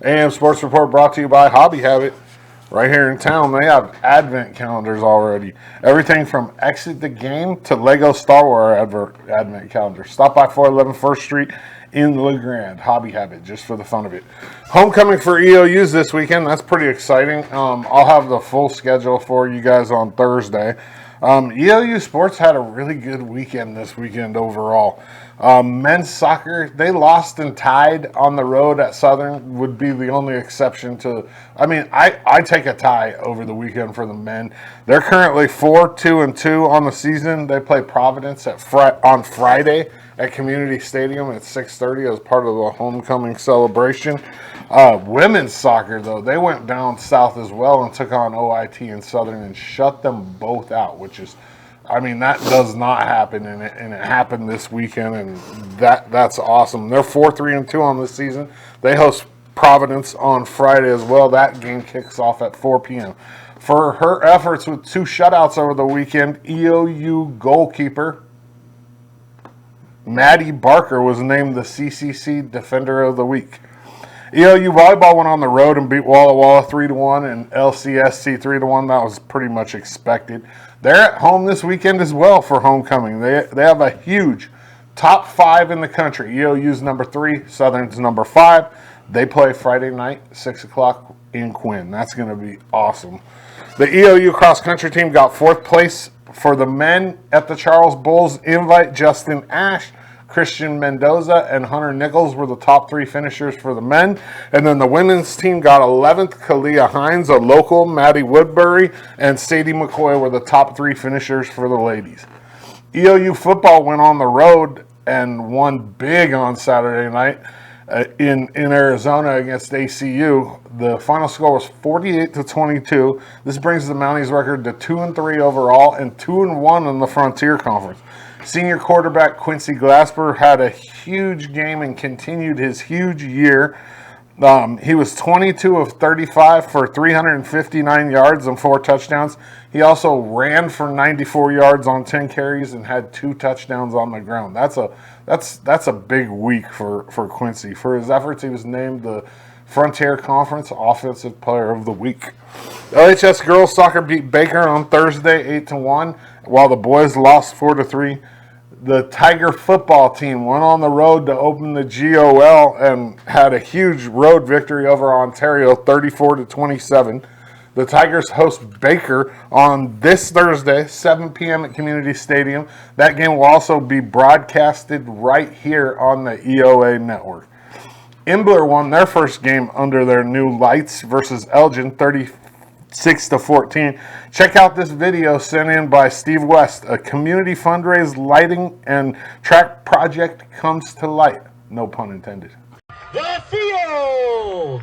AM Sports Report brought to you by Hobby Habit. Right here in town, they have advent calendars already. Everything from Exit the Game to Lego Star Wars advent calendar. Stop by 411 First Street in LeGrand. Hobby Habit, just for the fun of it. Homecoming for EOUs this weekend. That's pretty exciting. I'll have the full schedule for you guys on Thursday. EOU sports had a really good weekend this weekend overall. Men's soccer, they lost and tied on the road at Southern, would be the only exception to. I take a tie over the weekend for the men. They're currently 4-2-2 on the season. They play Providence on Friday at Community Stadium at 6:30 as part of the homecoming celebration. Women's soccer, though, they went down south as well and took on OIT and Southern and shut them both out, which is, that does not happen, and it happened this weekend, and that's awesome. They're 4-3-2 on this season. They host Providence on Friday as well. That game kicks off at 4 p.m. For her efforts with 2 shutouts over the weekend, EOU goalkeeper Maddie Barker was named the CCC Defender of the Week. EOU volleyball went on the road and beat Walla Walla 3-1 and LCSC 3-1. That was pretty much expected. They're at home this weekend as well for homecoming. They have a huge top 5 in the country. EOU's number 3, Southern's number 5. They play Friday night, 6 o'clock in Quinn. That's going to be awesome. The EOU cross country team got 4th place for the men at the Charles Bulls Invite. Justin Ash, Christian Mendoza, and Hunter Nichols were the top 3 finishers for the men. And then the women's team got 11th. Kalia Hines, a local, Maddie Woodbury, and Sadie McCoy were the top 3 finishers for the ladies. EOU football went on the road and won big on Saturday night in Arizona against ACU. The final score was 48-22. This brings the Mounties record to 2-3 overall and 2-1 in the Frontier Conference. Senior quarterback Quincy Glasper had a huge game and continued his huge year. He was 22 of 35 for 359 yards and 4 touchdowns. He also ran for 94 yards on 10 carries and had 2 touchdowns on the ground. That's a big week for Quincy. For his efforts, he was named the Frontier Conference Offensive Player of the Week. LHS girls soccer beat Baker on Thursday 8-1, while the boys lost 4-3. The Tiger football team went on the road to open the GOL and had a huge road victory over Ontario, 34-27. The Tigers host Baker on this Thursday, 7 p.m. at Community Stadium. That game will also be broadcasted right here on the EOA network. Imbler won their first game under their new lights versus Elgin, 36-14. Check out this video sent in by Steve West. A community fundraise lighting and track project comes to light. No pun intended. The field!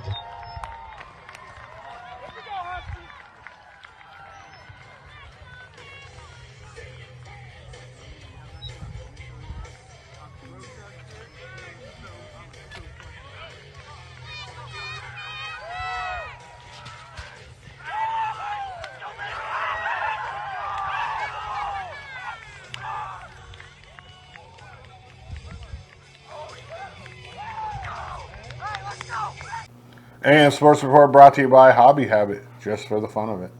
AM Sports Report brought to you by Hobby Habit, just for the fun of it.